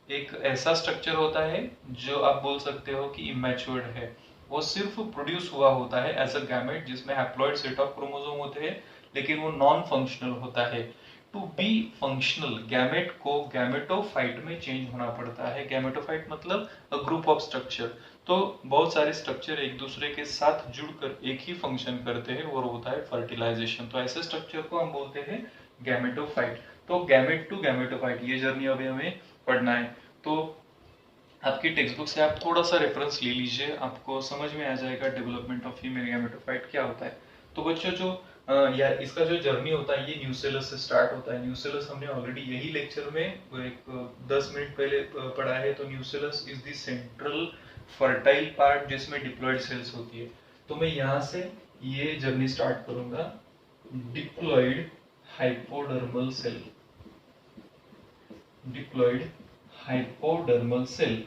एक ऐसा स्ट्रक्चर होता है जो आप बोल सकते हो कि इमैच्योर्ड है, वो सिर्फ प्रोड्यूस हुआ होता है एज अ गैमेट जिसमें हैप्लॉइड सेट ऑफ क्रोमोसोम होते हैं, लेकिन वो नॉन फंक्शनल होता है। टू बी फंक्शनल गैमेट को गैमेटोफाइट में चेंज होना पड़ता है। गैमेटोफाइट मतलब अ ग्रुप ऑफ स्ट्रक्चर, तो बहुत सारे स्ट्रक्चर एक दूसरे के साथ जुड़कर एक ही फंक्शन करते हैं और होता है फर्टिलाइजेशन। तो ऐसे स्ट्रक्चर को हम बोलते हैं गैमेटोफाइट। तो गैमेट टू गैमेटोफाइट ये जर्नी अभी हमें पढ़ना है। तो आपकी टेक्स्ट बुक से आप थोड़ा सा रेफरेंस ले लीजिए, आपको समझ में आ जाएगा डेवलपमेंट ऑफ फीमेल गैमेटोफाइट क्या होता है। तो बच्चों जो या इसका जो जर्नी होता है ये न्यूसेलस से स्टार्ट होता है। न्यूसेलस हमने ऑलरेडी यही लेक्चर में एक 10 मिनट पहले पढ़ा है। तो nucellus is the central fertile part जिसमें डिप्लॉयड सेल्स होती है। तो मैं यहाँ से ये जर्नी स्टार्ट करूंगा, diploid hypodermal cell. Diploid hypodermal cell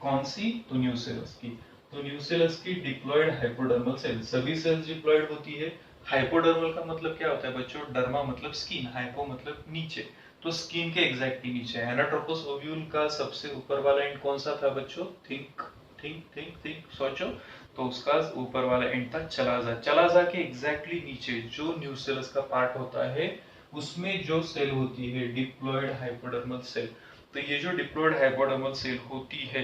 कौन सी? तो न्यूसेलस की। तो न्यूसेलस की डिप्लॉयड हाइपोडर्मल सेल, सभी सेल्स डिप्लॉयड होती है। हाइपोडर्मल का मतलब क्या होता है बच्चों? डर्मा मतलब स्किन, हाइपो मतलब नीचे, तो स्किन के एग्जैक्टली नीचे। एनाट्रोपस ओव्यूल का सबसे ऊपर वाला एंड कौन सा था बच्चों? थिंक थिंक थिंक थिंक, सोचो। तो उसका ऊपर वाला एंड था चलाजा के एग्जैक्टली नीचे जो न्यूसेलस का पार्ट होता है उसमें जो सेल होती है डिप्लॉयड हाइपोडर्मल सेल। तो ये जो डिप्लॉयड हाइपोडर्मल सेल होती है,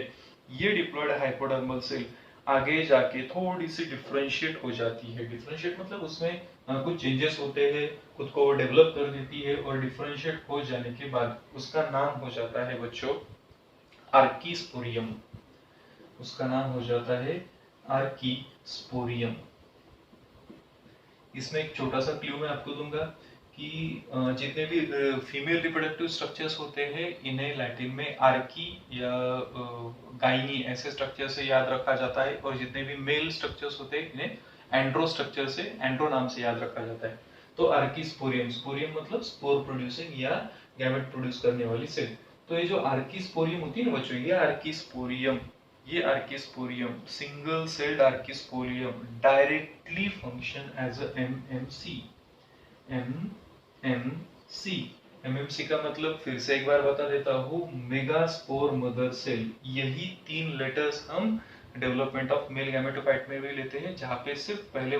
ये डिप्लॉयड हाइपोडर्मल सेल आगे जाके थोड़ी सी डिफरेंशिएट हो जाती है। डिफरेंशिएट मतलब उसमें कुछ चेंजेस होते हैं, खुद को डेवलप कर देती है, और डिफरेंशिएट हो जाने के बाद उसका नाम हो जाता है बच्चों आर्कीस्पोरियम। उसका नाम हो जाता है आर्कीस्पोरियम। इसमें एक छोटा सा क्लू मैं आपको दूंगा कि जितने भी फीमेल रिप्रोडक्टिव स्ट्रक्चर्स होते हैं इन्हें लैटिन में आर्की या गाइनी ऐसे स्ट्रक्चर से याद रखा जाता है, और जितने भी मेल स्ट्रक्चर्स होते हैं इन्हें एंड्रो स्ट्रक्चर से, एंड्रो नाम से याद रखा जाता है। तो आर्कीस्पोरियम, स्पोरियम मतलब स्पोर प्रोड्यूसिंग या गैमेट प्रोड्यूस करने वाली सेल। तो ये जो आर्कीस्पोरियम होती है ना बच्चों, ये आर्कीस्पोरियम, ये archesporium single celled archesporium directly function as a MMC. MMC, MMC का मतलब फिर से एक बार बता देता हूँ, मेगास्पोर मदर सेल। यही 3 लेटर्स हम डेवलपमेंट ऑफ मेल गैमेटोफाइट में भी लेते हैं, जहाँ पे सिर्फ पहले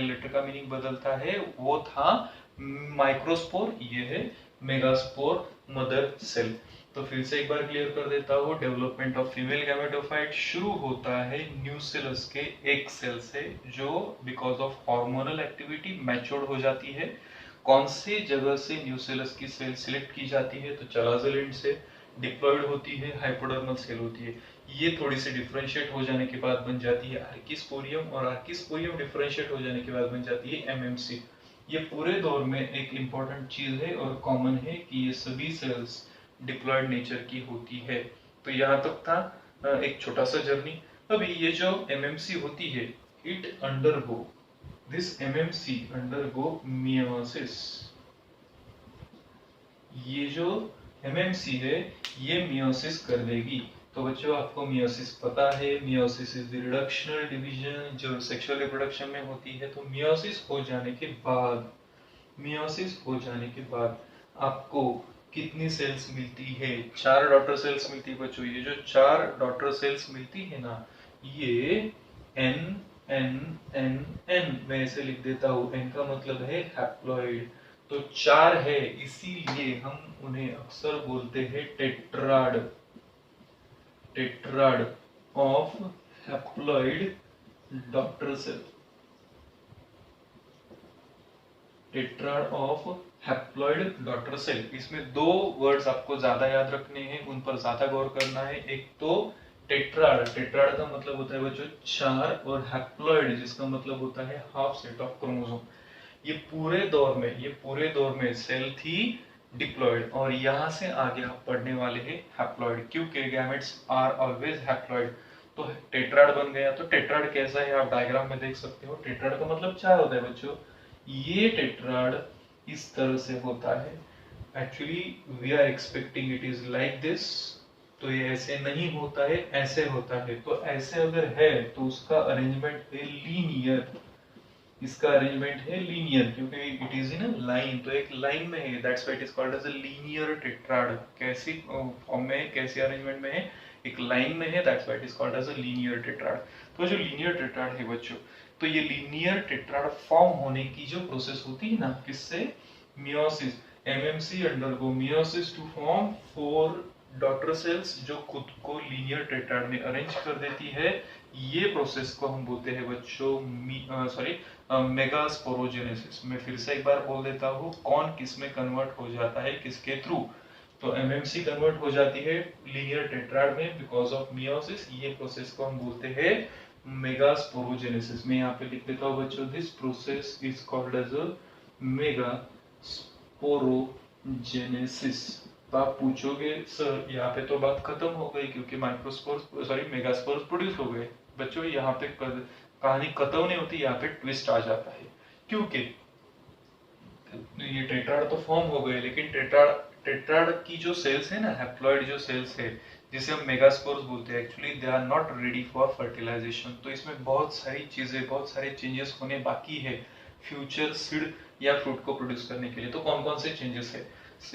लेटर का मीनिंग बदलता है। वो था माइक्रोस्पोर, ये है मेगास्पोर मदर सेल। तो फिर से एक बार क्लियर कर देता हूँ, डेवलपमेंट ऑफ फीमेल गैमेटोफाइट शुरू होता है न्यूसेलस के एक सेल से, जो because of hormonal activity matured हो जाती है। कौन सी जगह से न्यूसेलस की सेल सिलेक्ट की जाती है, तो चलाज़ल एंड से डिप्लॉयड होती है, हाइपोडर्मल सेल होती है। ये थोड़ी सी डिफरेंशिएट हो जाने के बाद बन जाती है आर्किस्पोरियम, और आर्किस्पोरियम डिफरेंशिएट हो जाने के बाद बन जाती है एमएमसी। ये पूरे दौर में एक इम्पॉर्टेंट चीज है और कॉमन है कि ये सभी सेल्स डिप्लॉयड नेचर की होती है। तो यहाँ तक था एक छोटा सा जर्नी। अभी ये जो एमएमसी होती है, it undergo this MMC undergo meiosis. ये जो एमएमसी है ये मियोसिस कर देगी। तो बच्चों आपको मियोसिस पता है, meiosis is the reductional division जो सेक्सुअल रिप्रोडक्शन में होती है। तो मियोसिस हो जाने के बाद आपको कितनी सेल्स मिलती है? 4 डॉटर सेल्स मिलती है बच्चों। ये जो 4 डॉटर सेल्स मिलती है ना, ये एन एन एन एन मैं ऐसे लिख देता हूँ। एन का मतलब है हैप्लॉइड। तो 4 है, इसीलिए हम उन्हें अक्सर बोलते हैं tetrad of haploid daughter cell. Tetrad of haploid daughter cell. इसमें 2 वर्ड्स आपको ज्यादा याद रखने हैं, उन पर ज्यादा गौर करना है। एक तो टेट्राड का मतलब होता है बच्चों 4, और हैप्लॉइड जिसका मतलब होता है हाफ सेट ऑफ क्रोमोसोम। ये पूरे दौर में सेल थी डिप्लॉयड, और यहाँ से आगे आप पढ़ने वाले हैं हैप्लॉइड, क्योंकि गैमेट्स आर ऑलवेज हैप्लॉइड। तो टेट्राड बन गया। तो टेट्राड कैसा है आप डायग्राम में देख सकते हो। टेट्राड का मतलब 4 होता है बच्चों। ये टेट्राड इस तरह से होता है। Actually we are expecting it is like this, तो ये ऐसे नहीं होता है, ऐसे होता है। तो ऐसे अगर है तो उसका अरेंजमेंट है लीनियर। इसका अरेंजमेंट है लीनियर क्योंकि it is in a line, तो एक लाइन में है, that's why it is called as a linear tetrad. कैसी फॉर्म में है, कैसी अरेंजमेंट में है, एक लाइन में है, that's why it is called as a linear tetrad. तो जो लीनियर टेट्राड है बच्चों, तो ये लीनियर टेट्राड फॉर्म होने की जो प्रोसेस होती है ना, किससे? Meiosis. MMC undergo meiosis to form 4 daughter cells जो खुद को लीनियर टेट्राड में अरेंज कर देती है। ये प्रोसेस को हम बोलते हैं बच्चों मेगास्पोरोजेनेसिस। मैं फिर से एक बार बोल देता हूँ, कौन किस में कन्वर्ट हो जाता है, किसके थ्रू? तो एमएमसी कन्वर्ट हो जाती है लीनियर टेट्राड में बिकॉज ऑफ मियोसिस। ये प्रोसेस को हम बोलते हैं मेगास्पोरोजेनेसिस। मैं यहाँ पे लिख देता हूँ बच्चों, this process is called as a megasporogenesis. तो आप पूछोगे सर यहाँ पे तो बात खत्म हो गई क्योंकि मेगास्पोर्स प्रोड्यूस हो गए। बच्चों यहाँ पे कहानी खत्म नहीं होती, यहाँ पे ट्विस्ट आ जाता है। क्योंकि ये टेट्राड तो फॉर्म हो गए, लेकिन टेट्राड की जो सेल्स है ना, हैप्लॉइड जो सेल्स है जिसे हम मेगास्पोर्स बोलते हैं, actually they are not ready for fertilisation. तो इसमें बहुत सारी चीजें, बहुत सारे चेंजेस होने बाकी है फ्यूचर सीड या फ्रूट को प्रोड्यूस करने के लिए। तो कौन कौन से चेंजेस है?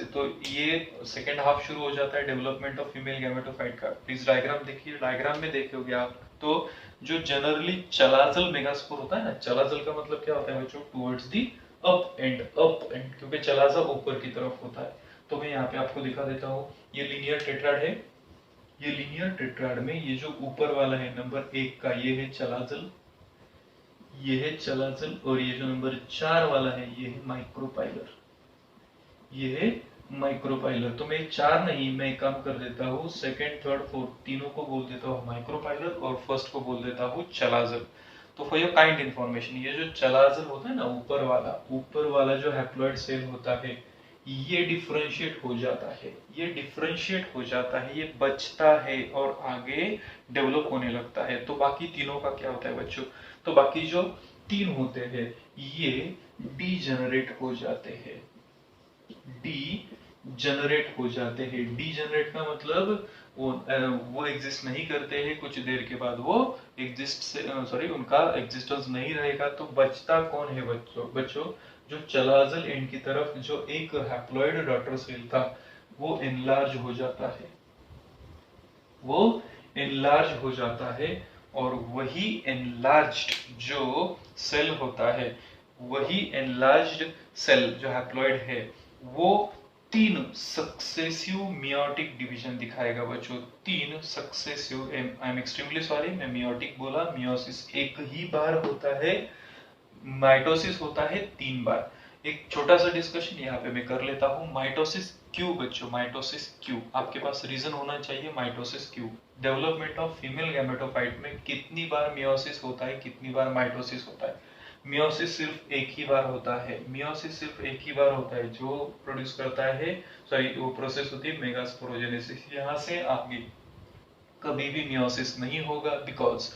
तो ये सेकेंड हाफ शुरू हो जाता है डेवलपमेंट ऑफ फीमेल गैमेटोफाइट का। प्लीज डायग्राम देखिए, डायग्राम में देखोगे आप तो जो जनरली चलाजल मेगास्पोर होता है ना, चलाजल का मतलब क्या होता है बच्चों? टुवर्ड्स दी अप एंड, क्योंकि चलाजा ऊपर की तरफ होता है। तो मैं यहाँ पे आपको दिखा देता हूँ, ये लीनियर टेट्राड है। ये लीनियर टेट्राड में ये जो ऊपर वाला है नंबर 1 का, ये है चलाजल, ये है चलाजल, और ये जो नंबर 4 वाला है ये है माइक्रोपाइलर, ये है माइक्रोपाइलर। तो मैं 4 नहीं, मैं एक काम कर देता हूँ, सेकेंड, थर्ड, फोर्थ तीनों को बोल देता हूँ माइक्रोपाइलर, और फर्स्ट को बोल देता हूँ चलाजल। तो फॉर योर काइंड इन्फॉर्मेशन, ये जो चलाजल होता है ना, ऊपर वाला जो हैप्लॉइड सेल होता है, ये डिफरेंशिएट हो जाता है, ये बचता है और आगे डेवलप होने लगता है। तो बाकी तीनों का क्या होता है बच्चों? तो बाकी जो 3 होते हैं ये डीजेनरेट हो जाते हैं। डीजेनरेट का मतलब वो एग्जिस्ट नहीं करते हैं, कुछ देर के बाद वो उनका एग्जिस्टेंस नहीं रहेगा। तो बचता कौन है बच्चों? जो चलाजल एंड की तरफ जो एक हैप्लॉइड डॉटर सेल था, वो एनलार्ज हो जाता है, और वही एनलार्ज्ड जो सेल होता है, वही एनलार्ज्ड सेल जो हैप्लॉइड है वो 3 सक्सेसिव मियोटिक डिवीजन दिखाएगा बच्चों। 3 successive, I am extremely sorry, मैं मियोटिक बोला, मियोसिस एक ही बार होता है, माइटोसिस होता है 3 बार। एक छोटा सा डिस्कशन यहाँ पे मैं कर लेता हूँ। माइटोसिस क्यों बच्चों, माइटोसिस क्यों? आपके पास रीजन होना चाहिए माइटोसिस क्यों। डेवलपमेंट ऑफ फीमेल गैमेटोफाइट में कितनी बार मियोसिस होता है, कितनी बार माइटोसिस होता है? मियोसिस सिर्फ एक ही बार होता है, मियोसिस सिर्फ एक ही बार होता है, जो प्रोड्यूस करता है, सॉरी वो प्रोसेस होती है मेगास्पोरोजेनेसिस। यहाँ से आगे कभी भी मियोसिस नहीं होगा, बिकॉज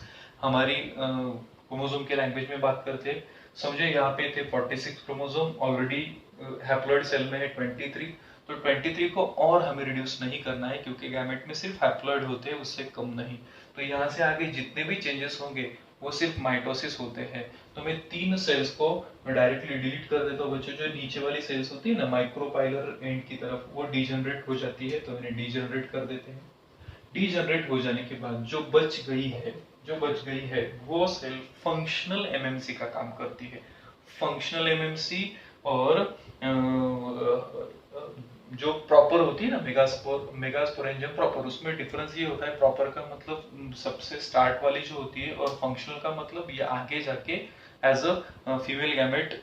हमारी क्रोमोसोम के लैंग्वेज में बात करते, समझे यहाँ पे थे 46 क्रोमोसोम, ऑलरेडी हैप्लॉइड सेल में है 23, तो 23 को और हमें रिड्यूस नहीं करना है, क्योंकि गैमेट में सिर्फ हैप्लॉइड होते हैं, उससे कम नहीं। तो यहाँ से आगे जितने भी चेंजेस होंगे वो सिर्फ माइटोसिस होते हैं। तो मैं 3 सेल्स को डायरेक्टली डिलीट कर देता हूँ बच्चों। जो नीचे वाली सेल्स होती है ना माइक्रोपाइलर एंड की तरफ, वो डीजनरेट हो जाती है, तो इन्हें डीजनरेट कर देते हैं। डीजनरेट हो जाने के बाद जो बच गई है वो सेल फंक्शनल एमएमसी का काम करती है। फंक्शनल एमएमसी और जो प्रॉपर होती है ना मेगास्पोरेंजियम प्रॉपर, उसमें डिफरेंस ये होता है, प्रॉपर का मतलब सबसे स्टार्ट वाली जो होती है, और फंक्शनल का मतलब ये आगे जाके as a female gamete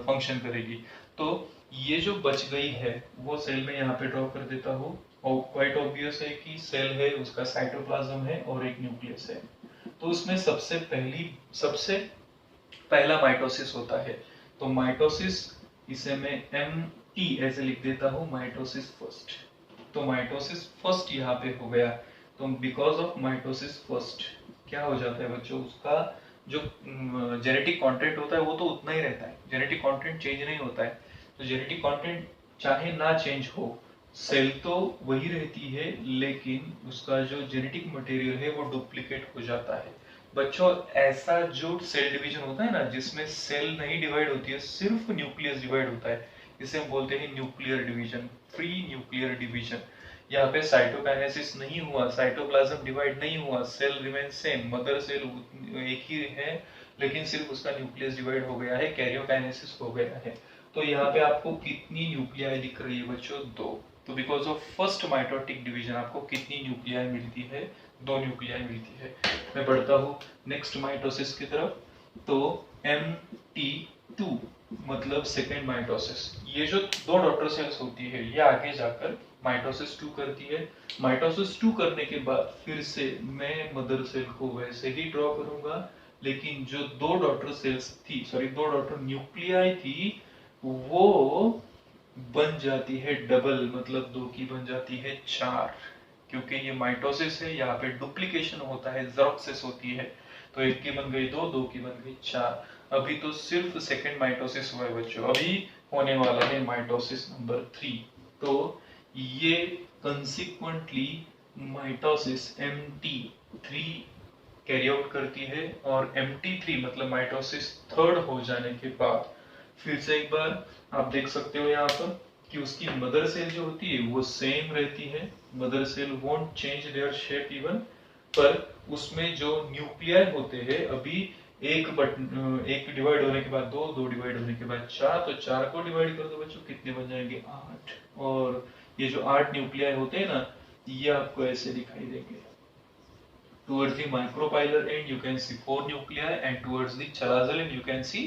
function करेगी। तो ये जो बच गई है वो सेल में यहाँ पे ड्रॉ कर देता हूँ, और क्वाइट ऑब्वियस है कि सेल है, उसका साइटोप्लाज्म है और एक न्यूक्लियस है। तो उसमें सबसे पहला माइटोसिस होता है। तो माइटोसिस, इसे मैं MT ऐसे लिख देता हूँ, माइटोसिस फर्स्ट। तो माइटोसिस फर्स्ट यहाँ पे हो गया। तो बिकॉज ऑफ माइटोसिस फर्स्ट क्या हो जाता है बच्चों, उसका जो जेनेटिक कंटेंट होता है वो तो उतना ही रहता है, जेनेटिक कंटेंट चेंज नहीं होता है। तो जेनेटिक कंटेंट चाहे ना चेंज हो, सेल तो वही रहती है, लेकिन उसका जो जेनेटिक मटेरियल है वो डुप्लीकेट हो जाता है। बच्चों ऐसा जो सेल डिवीजन होता है ना, जिसमें सेल नहीं डिवाइड होती है, सिर्फ न्यूक्लियस डिवाइड होता है, इसे हम बोलते हैं nuclear division, free nuclear division. यहाँ पे साइटोकाइनेसिस नहीं हुआ, साइटोप्लाज्म डिवाइड नहीं हुआ, cell remain same, mother cell एक ही है, लेकिन सिर्फ उसका न्यूक्लियस डिवाइड हो गया है, कैरियोकाइनेसिस हो गया है। तो यहाँ पे आपको कितनी न्यूक्लियाई दिख रही है बच्चों? 2। तो because of first mitotic division आपको कितनी न्यूक्लियाई मिलती है? 2 न्यूक्लियाई मिलती है। मैं बढ़ता हूँ नेक्स्ट माइटोसिस की तरफ। तो MT2 मतलब सेकेंड माइटोसिस। ये जो 2 डॉटर सेल्स होती है ये आगे जाकर माइटोसिस 2 करती है। माइटोसिस 2 करने के बाद फिर से मैं मदर सेल को वैसे ही ड्रॉ करूंगा, लेकिन जो 2 डॉटर सेल्स थी, सॉरी 2 डॉटर न्यूक्लियाई थी, वो बन जाती है डबल, मतलब 2 की बन जाती है 4। क्योंकि ये माइटोसिस है, यहाँ पे डुप्लीकेशन होता है, ज़ेरोक्सिस होती है। तो 1 की बन गई 2, 2 की बन गई 4। अभी तो सिर्फ सेकेंड माइटोसिस हुआ है बच्चों, अभी होने वाला है माइटोसिस नंबर 3। तो ये consequently mitosis MT3 carry out करती है, और MT3 मतलब माइटोसिस थर्ड हो जाने के बाद फिर से एक बार आप देख सकते हो यहाँ पर कि उसकी मदर सेल जो होती है वो सेम रहती है, mother cell won't change their shape even, पर उसमें जो न्यूक्लियाई होते हैं अभी एक डिवाइड होने के बाद 2, 2 डिवाइड होने के बाद 4, तो 4 को डिवाइड कर दो बच्चों, कितने बन जाएंगे? 8। और ये जो 8 न्यूक्लियाई होते हैं ना, ये आपको ऐसे दिखाई देंगे। Towards the micropylar end you can see 4 nuclei, and towards the chalazal end you can see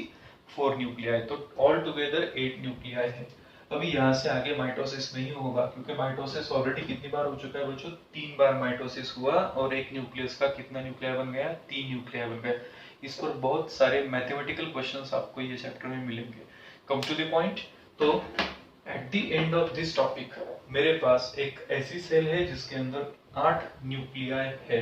4 nuclei. तो all together 8 nuclei है। अभी यहाँ से आगे माइटोसिस नहीं होगा, क्योंकि माइटोसिस ऑलरेडी कितनी बार हो चुका है बच्चों? 3 बार माइटोसिस हुआ, और एक न्यूक्लियस का कितना न्यूक्लिया बन गया? 3 न्यूक्लिया बन गया। इस पर बहुत सारे मैथमेटिकल क्वेश्चंस आपको ये चैप्टर में मिलेंगे। Come to the point. तो at the end of this topic मेरे पास एक ऐसी सेल है जिसके अंदर 8 न्यूक्लियाई है।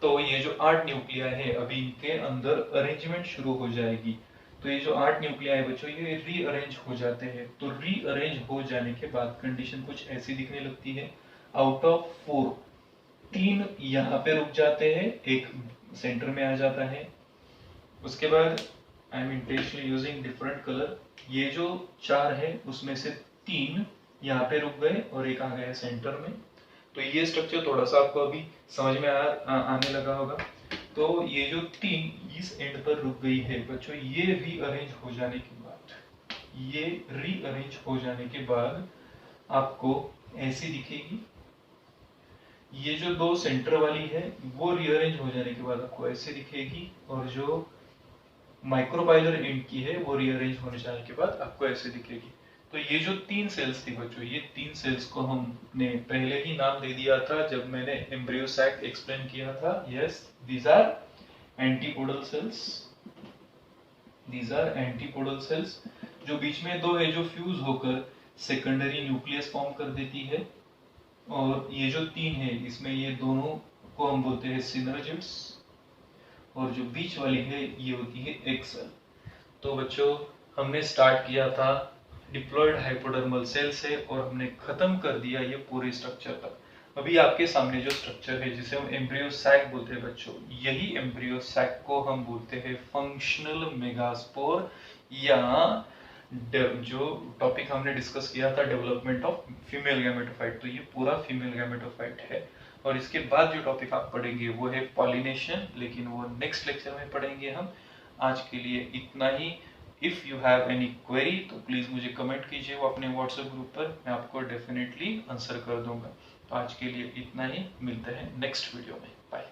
तो ये जो 8 न्यूक्लियाई है, अभी इनके अंदर अरेंजमेंट शुरू हो जाएगी। तो ये जो 8 न्यूक्लियाई बच्चों, ये रीअरेंज हो जाते हैं। तो रीअरेंज हो जाने के बाद कंडीशन कुछ ऐसी दिखने लगती है। आउट ऑफ 4 3 यहाँ पे रुक जाते हैं, एक सेंटर में आ जाता है। उसके बाद I am intentionally using different colour. ये जो 4 है उसमें से 3 यहाँ पे रुक गए और एक आ गया सेंटर में। तो ये स्ट्रक्चर थोड़ा सा आपको अभी समझ में आने लगा होगा। तो ये जो 3 इस एंड पर रुक गई है बच्चों, ये रीअरेंज हो जाने के बाद, ये रीअरेंज हो जाने के बाद आपको ऐसी दिखेगी। ये जो 2 सेंटर वाली है वो रीअरेंज हो जाने के बाद आपको ऐसे दिखेगी, और जो माइक्रोबाइलर एंड की है वो रीअरेंज होने जाने के बाद आपको ऐसे दिखेगी। तो ये जो 3 सेल्स थी बच्चों, ये 3 सेल्स को हमने पहले ही नाम दे दिया था जब मैंने एम्ब्रियो सैक एक्सप्लेन किया था। Yes, these are antipodal cells, these are antipodal cells. जो बीच में 2 है जो फ्यूज होकर सेकेंडरी न्यूक्लियस फॉर्म कर देती है, और ये जो 3 है इसमें ये दोनों को हम बोलते हैं सिनर्जिड्स, और जो बीच वाली है ये होती है एग सेल। तो बच्चों हमने स्टार्ट किया था डिप्लॉयड हाइपोडर्मल सेल से, और हमने खत्म कर दिया ये पूरे स्ट्रक्चर तक। अभी आपके सामने जो स्ट्रक्चर है जिसे हम एम्ब्रियो सैक बोलते हैं बच्चों, यही एम्ब्रियो सैक को हम बोलते हैं फंक्शनल मेगास्पोर, या जो टॉपिक हमने डिस्कस किया था डेवलपमेंट ऑफ फीमेल गैमेटोफाइट, तो ये पूरा फीमेल गैमेटोफाइट है। और इसके बाद जो टॉपिक आप पढ़ेंगे वो है पॉलिनेशन, लेकिन वो नेक्स्ट लेक्चर में पढ़ेंगे हम। आज के लिए इतना ही। If you have any query तो प्लीज मुझे कमेंट कीजिए वो अपने व्हाट्सएप ग्रुप पर, मैं आपको डेफिनेटली आंसर कर दूंगा। तो आज के लिए इतना ही, मिलते हैं नेक्स्ट वीडियो में। बाय।